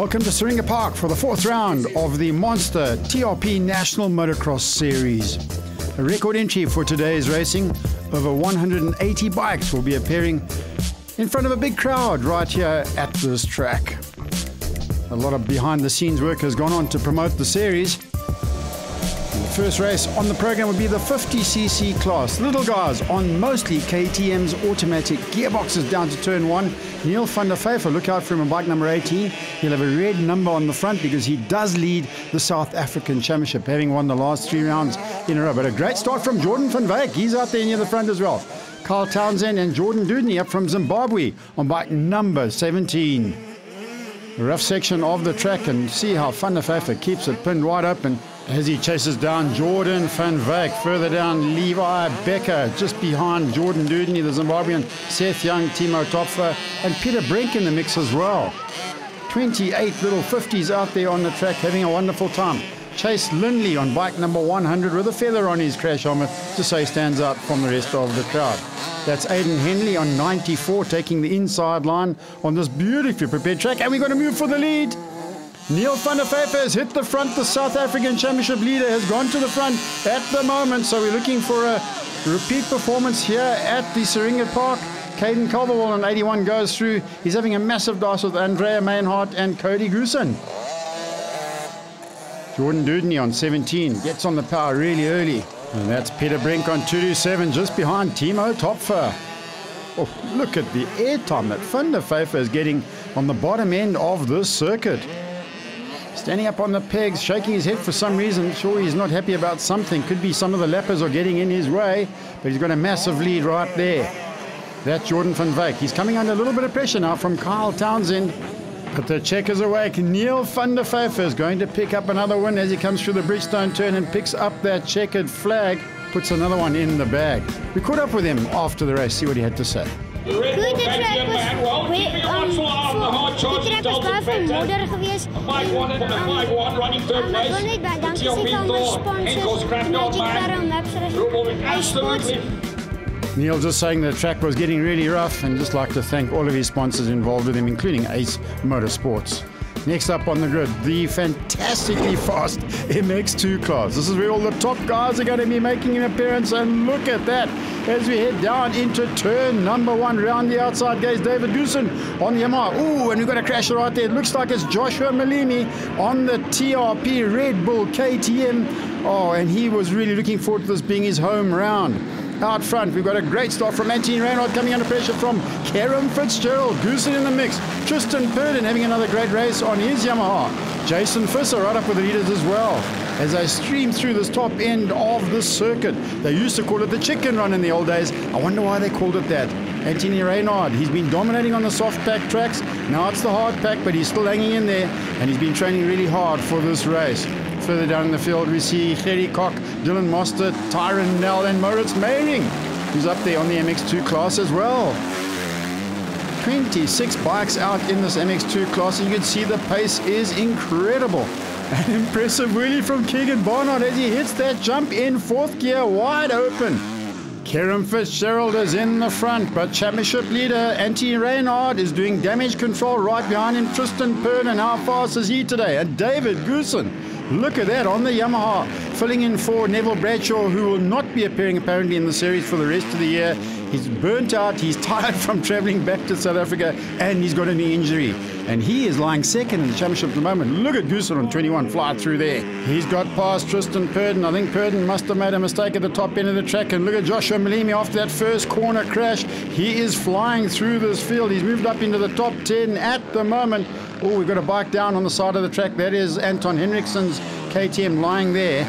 Welcome to Syringa Park for the fourth round of the Monster TRP National Motocross Series. A record entry for today's racing. Over 180 bikes will be appearing in front of a big crowd right here at this track. A lot of behind-the-scenes work has gone on to promote the series. The first race on the program will be the 50cc class. Little guys on mostly KTM's automatic gearboxes down to turn 1. Neil van der Vyver, look out for him on bike number 18. He'll have a red number on the front because he does lead the South African Championship, having won the last 3 rounds in a row. But a great start from Jordan van Wyk. He's out there near the front as well. Carl Townsend and Jordan Dudney up from Zimbabwe on bike number 17. A rough section of the track, and see how Van der Vyver keeps it pinned wide open as he chases down Jordan van Wyk. Further down, Levi Becker, just behind Jordan Dudney, the Zimbabwean, Seth Young, Timo Topfer, and Peter Brink in the mix as well. 28 little 50s out there on the track having a wonderful time. Chase Lindley on bike number 100 with a feather on his crash helmet to say stands out from the rest of the crowd. That's Aidan Henley on 94 taking the inside line on this beautifully prepared track, and we're going to move for the lead. Neil van der Vyver has hit the front. The South African Championship leader has gone to the front at the moment, so we're looking for a repeat performance here at the Syringa Park. Caden Calverwell on 81 goes through. He's having a massive dice with Andrea Mainhardt and Cody Goosen. Jordan Dudney on 17 gets on the power really early. And that's Peter Brink on 227 just behind Timo Topfer. Oh, look at the airtime that Van der Vyver is getting on the bottom end of this circuit. Standing up on the pegs, shaking his head for some reason. Sure, he's not happy about something. Could be some of the lappers are getting in his way, but he's got a massive lead right there. That's Jordan van Wyk. He's coming under a little bit of pressure now from Carl Townsend. But the check is awake. Neil van der Vyver is going to pick up another win as he comes through the Bridgestone turn and picks up that checkered flag. Puts another one in the bag. We caught up with him after the race, see what he had to say. Goed, de track was baie vermoeder geweest. Ik wil net baie dankie sê vir my sponsors, Magic Barrel Maps, iSports. Neil just saying the track was getting really rough, and just like to thank all of his sponsors involved with him, including Ace Motorsports. Next up on the grid, the fantastically fast MX2 class. This is where all the top guys are going to be making an appearance, and look at that as we head down into turn number 1. Round the outside goes David Goosen on the Yamaha. Ooh, and we've got a crasher right there. It looks like it's Joshua Malimi on the TRP Red Bull KTM. Oh, and he was really looking forward to this being his home round. Out front, we've got a great start from Anthony Reinhardt coming under pressure from Kerem Fitzgerald. Goosen in the mix. Tristan Purdon having another great race on his Yamaha. Jason Fisser right up with the leaders as well as they stream through this top end of the circuit. They used to call it the chicken run in the old days. I wonder why they called it that. Anthony Reinhardt, he's been dominating on the soft pack tracks. Now it's the hard pack, but he's still hanging in there, and he's been training really hard for this race. Further down in the field, we see Gerry Koch, Dylan Mostert, Tyron Nell, and Moritz Meiring, who's up there on the MX2 class as well. 26 bikes out in this MX2 class, and you can see the pace is incredible. An impressive wheelie from Keegan Barnard as he hits that jump in 4th gear wide open. Kerem Fitzgerald is in the front, but championship leader Anthony Reinhardt is doing damage control right behind him. Tristan Purdon, how fast is he today? And David Goosen, look at that on the Yamaha, filling in for Neville Bradshaw, who will not be appearing apparently in the series for the rest of the year. He's burnt out, he's tired from traveling back to South Africa, and he's got a knee injury. And he is lying second in the championship at the moment. Look at Goosen on 21 fly through there. He's got past Tristan Purdon. I think Purdon must have made a mistake at the top end of the track. And look at Joshua Malimi after that first corner crash. He is flying through this field. He's moved up into the top 10 at the moment. Oh, we've got a bike down on the side of the track. That is Anton Henriksen's KTM lying there.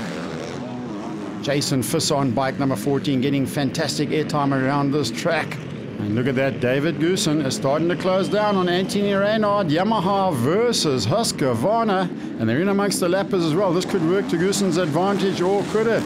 Jason Fisser on bike number 14 getting fantastic airtime around this track. And look at that, David Goosen is starting to close down on Anthony Reinhardt. Yamaha versus Husqvarna, and they're in amongst the lappers as well. This could work to Goosen's advantage, or could it?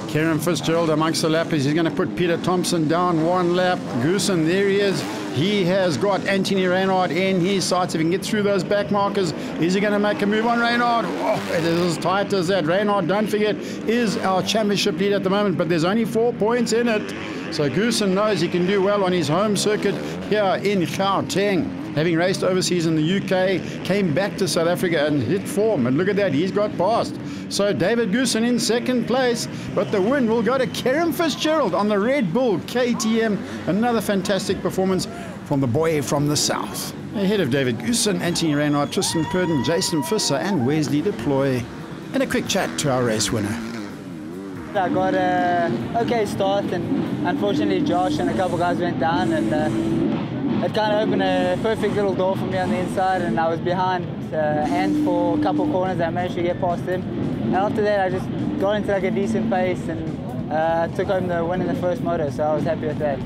Kerem Fitzgerald amongst the lappers. He's going to put Peter Thompson down 1 lap. Goosen, there he is. He has got Anthony Reinhardt in his sights. If he can get through those back markers, is he going to make a move on Reinhardt? Oh, it is as tight as that. Reinhardt, don't forget, is our championship leader at the moment, but there's only 4 points in it. So Goosen knows he can do well on his home circuit here in Gauteng. having raced overseas in the UK, came back to South Africa and hit form. And look at that, he's got past. So David Goosen in second place, but the win will go to Kerem Fitzgerald on the Red Bull KTM. Another fantastic performance from the boy from the south. Ahead of David Goosen, Anthony Reinhardt, Tristan Purden, Jason Visser and Wesley Deploy. And a quick chat to our race winner. I got an okay start, and unfortunately Josh and a couple guys went down, and it kind of opened a perfect little door for me on the inside, and I was behind Ant for a couple corners. I managed to get past him, and after that I just got into like a decent pace and took home the win in the first moto, so I was happy with that.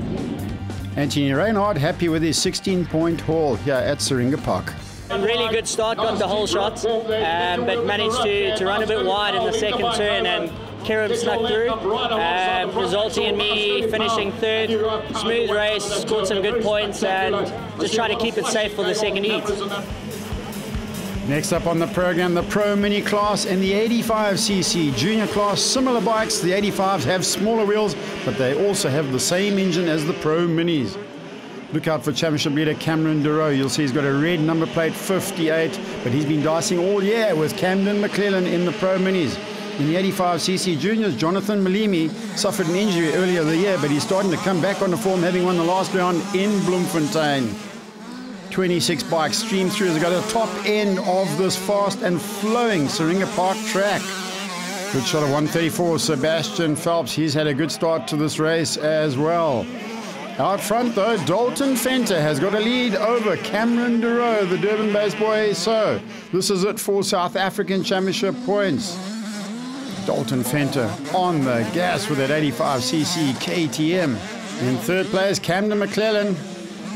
Anthony Reinhardt happy with his 16-point haul here at Syringa Park. A really good start, got the whole shot, but managed to run a bit wide in the second turn, and Kerem snuck through, resulting in me finishing third. Smooth race, scored some good points, and just trying to keep it safe for the second heat. Next up on the program, the Pro Mini class and the 85cc junior class. Similar bikes, the 85s have smaller wheels, but they also have the same engine as the Pro Minis. Look out for championship leader Cameron Durow. You'll see he's got a red number plate 58, but he's been dicing all year with Camden McClellan in the Pro Minis. In the 85cc juniors, Jonathan Malimi suffered an injury earlier in the year, but he's starting to come back on the form, having won the last round in Bloemfontein. 26 bikes stream through as they go to the top end of this fast and flowing Syringa Park track. Good shot of 134, Sebastian Phelps. He's had a good start to this race as well. Out front though, Dalton Fenter has got a lead over Cameron Durow, the Durban-based boy. So this is it for South African Championship points. Dalton Fenter on the gas with that 85cc KTM. In third place, Camden McClellan.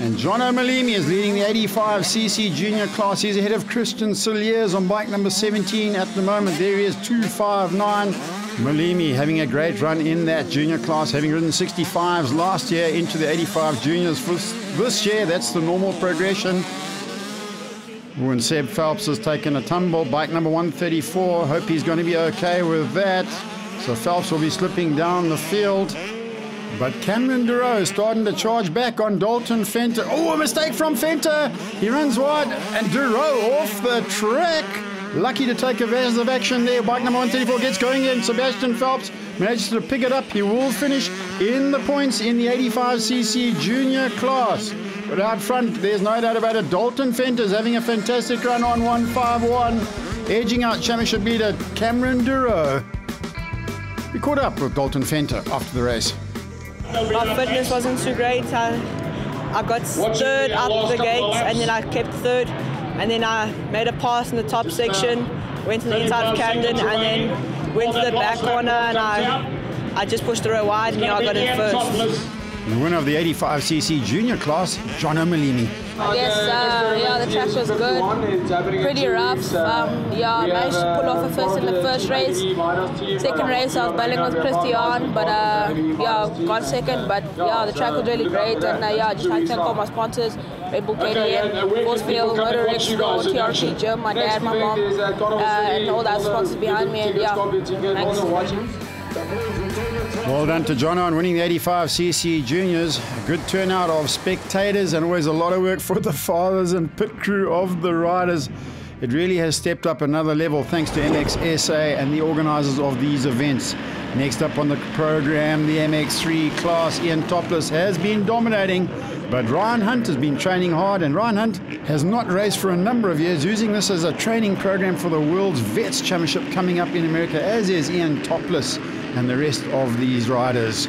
And Jono Malimi is leading the 85cc junior class. He's ahead of Christian Cilliers on bike number 17 at the moment. There he is, 259. Malimi having a great run in that junior class, having ridden 65s last year into the 85 juniors. For this year, that's the normal progression. When Seb Phelps has taken a tumble, bike number 134. Hope he's going to be okay with that. So Phelps will be slipping down the field. But Cameron Durow starting to charge back on Dalton Fenter. Oh, a mistake from Fenter. He runs wide and Durow off the track. Lucky to take advantage of action there. Bike number 134 gets going in. Sebastian Phelps manages to pick it up. He will finish in the points in the 85cc junior class. But out front, there's no doubt about it. Dalton Fenter's having a fantastic run on 151. Edging out championship leader Cameron Durow. We caught up with Dalton Fenter after the race. My fitness wasn't too great. I got third out the gates, and then I kept third, and then I made a pass in the top section, went to the inside of Camden, and then went to the back corner, and I just pushed the row wide, and I got in first. The winner of the 85cc junior class, Jono Malimi. I guess, the track was good, pretty rough. I managed to pull off a first in the first race. Second race, I was battling with Christian, but got second. But the track was really great, and just trying to thank all my sponsors, Red Bull KTM, Forcefield, Motorix, TRP, Jim, my dad, my mom, and all the sponsors behind me. And thanks for watching. Well done to Jono on winning the 85cc juniors. A good turnout of spectators and always a lot of work for the fathers and pit crew of the riders. It really has stepped up another level thanks to MXSA and the organisers of these events. Next up on the program, the MX3 class. Ian Topless has been dominating, but Ryan Hunt has been training hard, and Ryan Hunt has not raced for a number of years, using this as a training program for the World's Vets Championship coming up in America, as is Ian Topless and the rest of these riders.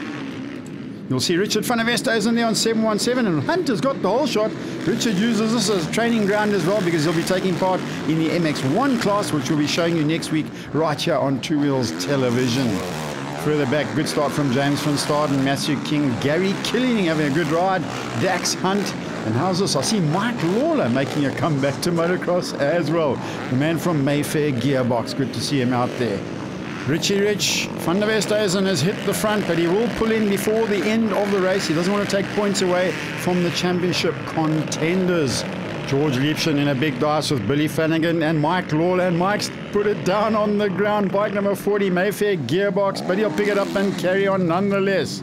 You'll see Richard van der Westhuizen in there on 717, and Hunt has got the whole shot. Richard uses this as a training ground as well, because he'll be taking part in the MX1 class, which we'll be showing you next week right here on Two Wheels Television. Further back, good start from James van Staden, Matthew King, Gary Killing having a good ride, Dax Hunt, and how's this? I see Mike Lawler making a comeback to motocross as well. The man from Mayfair Gearbox, good to see him out there. Richie Rich van der Westhuizen has hit the front, but he will pull in before the end of the race. He doesn't want to take points away from the championship contenders. George Liebschen in a big dice with Billy Flanagan and Mike Lawler, and Mike's put it down on the ground. Bike number 40, Mayfair Gearbox, but he'll pick it up and carry on nonetheless.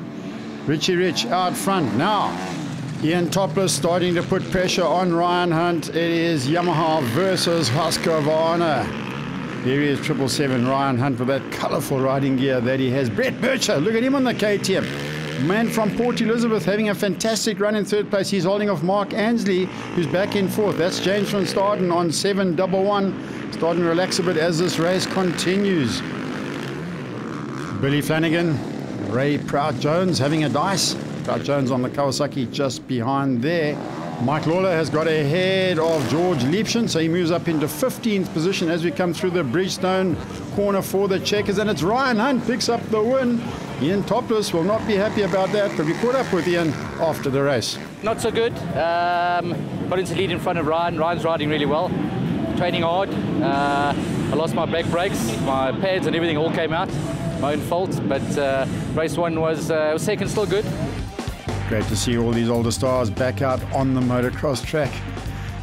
Richie Rich out front now. Ian Topless starting to put pressure on Ryan Hunt. It is Yamaha versus Husqvarna. Here he is, 777 Ryan Hunt with that colourful riding gear that he has. Brett Bircher, look at him on the KTM. Man from Port Elizabeth having a fantastic run in third place. He's holding off Mark Ansley, who's back in fourth. That's James van Staden on 711. Starting to relax a bit as this race continues. Billy Flanagan, Ray Prout-Jones having a dice. Prout-Jones on the Kawasaki just behind there. Mike Lawler has got ahead of George Liebschen, so he moves up into 15th position as we come through the Bridgestone corner for the Checkers, and it's Ryan Hunt picks up the win. Ian Topless will not be happy about that, but we caught up with Ian after the race. Not so good. Got into lead in front of Ryan. Ryan's riding really well, training hard. I lost my back brakes, my pads and everything all came out. My own fault, but race one was second, still good. Great to see all these older stars back out on the motocross track.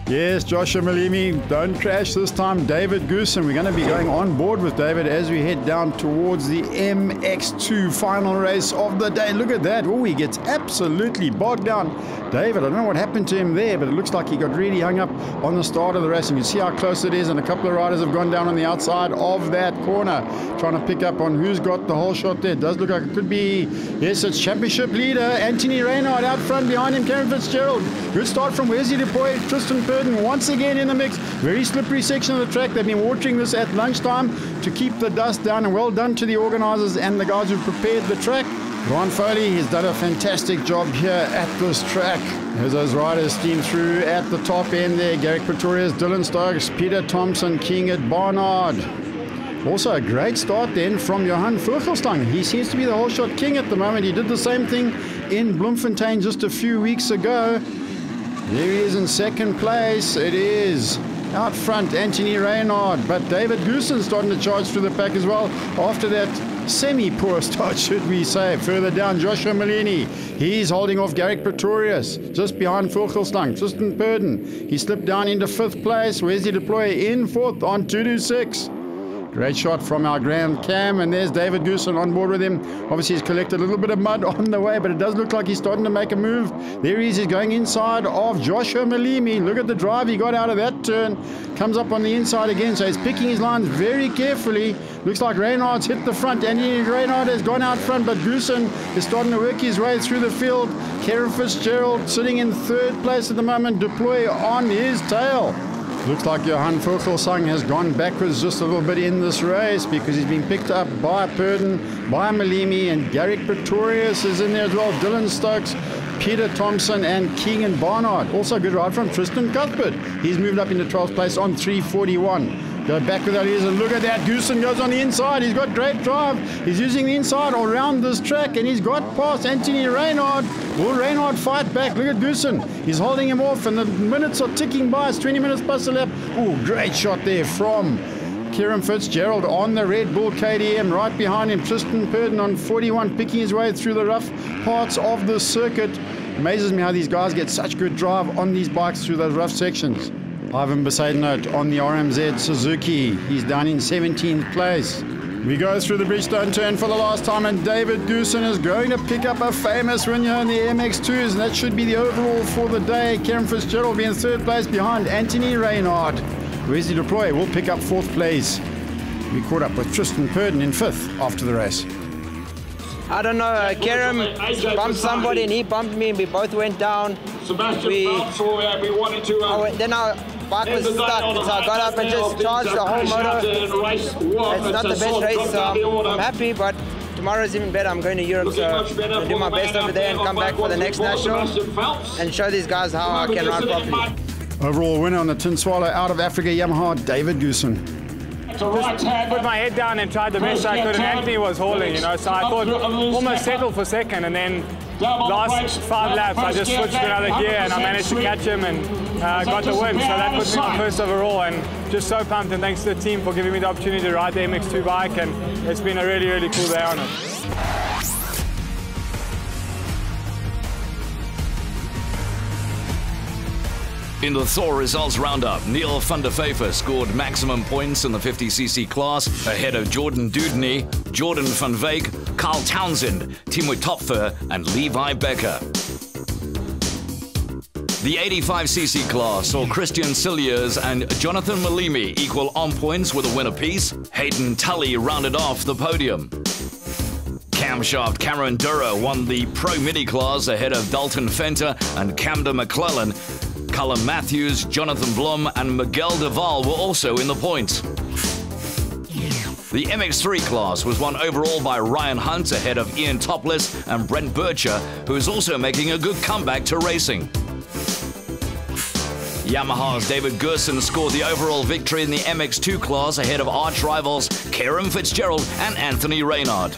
Yes, Joshua Malimi, don't crash this time. David Goosen, we're going to be going on board with David as we head down towards the MX2 final race of the day. Look at that. Oh, he gets absolutely bogged down. David, I don't know what happened to him there, but it looks like he got really hung up on the start of the race. And you see how close it is, and a couple of riders have gone down on the outside of that corner, trying to pick up on who's got the whole shot there. It does look like it could be, yes, it's championship leader Anthony Reynard out front, behind him Karen Fitzgerald. Good start from Wesley Dupoy, Tristan Purden once again in the mix. Very slippery section of the track. They've been watering this at lunchtime to keep the dust down, and well done to the organisers and the guys who prepared the track. Ron Foley has done a fantastic job here at this track. As those riders steam through at the top end there, Garrick Pretorius, Dylan Stokes, Peter Thompson, King at Barnard. Also a great start then from Johan Vogelstang. He seems to be the whole shot king at the moment. He did the same thing in Bloemfontein just a few weeks ago. There he is in second place. It is out front Anthony Reynard, but David Goosen's starting to charge through the pack as well after that semi-poor start, should we say. Further down, Joshua Malini. He's holding off Garrick Pretorius. Just behind Vogelstang, Tristan Purden. He slipped down into 5th place. Wesley Deploy in 4th on 226. Great shot from our Grand Cam, and there's David Goosen on board with him. Obviously, he's collected a little bit of mud on the way, but it does look like he's starting to make a move. There he is. He's going inside of Joshua Malimi. Look at the drive he got out of that turn. Comes up on the inside again, so he's picking his lines very carefully. Looks like Reynard's hit the front, and Reynard has gone out front, but Goosen is starting to work his way through the field. Karen Fitzgerald sitting in 3rd place at the moment. Deploy on his tail. Looks like Johan Vogelstang has gone backwards just a little bit in this race because he's been picked up by Purden, by Malimi, and Garrick Pretorius is in there as well. Dylan Stokes, Peter Thompson, and King and Barnard. Also a good ride from Tristan Cuthbert. He's moved up into 12th place on 341. Go back with our ears and look at that. Goosen goes on the inside. He's got great drive. He's using the inside all around this track, and he's got past Anthony Reynard. Will Reynard fight back? Look at Goosen. He's holding him off, and the minutes are ticking by. It's 20 minutes plus a lap. Oh, great shot there from Kieran Fitzgerald on the Red Bull KTM. Right behind him, Tristan Purden on 41, picking his way through the rough parts of the circuit. Amazes me how these guys get such good drive on these bikes through those rough sections. Ivan Besaidnout on the RMZ Suzuki. He's down in 17th place. We go through the Bridgestone turn for the last time, and David Goosen is going to pick up a famous win here in the MX2s, and that should be the overall for the day. Karen Fitzgerald will be in 3rd place behind Anthony Reynard. Wesley Deploy will pick up 4th place. We caught up with Tristan Purden in 5th after the race. I don't know, Kerem bumped somebody and he bumped me and we both went down. Then our bike was stuck, so I got up and just charged the whole motor. It's not the best race, so I'm happy, but tomorrow's even better. I'm going to Europe, so I'll do my best over there and come back for the next national and show these guys how I can ride properly. Overall winner on the Tin Swallow out of Africa Yamaha, David Goosen. Just put my head down and tried the best I could, and Anthony was hauling, you know, so I thought almost settled for second, and then last 5 laps I just switched to another gear and I managed to catch him and got the win, so that put me on 1st overall, and just so pumped, and thanks to the team for giving me the opportunity to ride the MX2 bike, and it's been a really, really cool day on it. In the Thor Results Roundup, Neil van der Veever scored maximum points in the 50cc class ahead of Jordan Dudney, Jordan van Veek, Carl Townsend, Timo Topfer and Levi Becker. The 85cc class saw Christian Cilliers and Jonathan Malimi equal on points with a win apiece. Hayden Tully rounded off the podium. Camshaft Cameron Dura won the Pro Mini class ahead of Dalton Fenter and Camden McClellan. Cullen Matthews, Jonathan Blum and Miguel Deval were also in the points. The MX3 class was won overall by Ryan Hunt ahead of Ian Topless and Brent Bircher, who is also making a good comeback to racing. Yamaha's David Gerson scored the overall victory in the MX2 class ahead of arch rivals Kieran Fitzgerald and Anthony Reynard.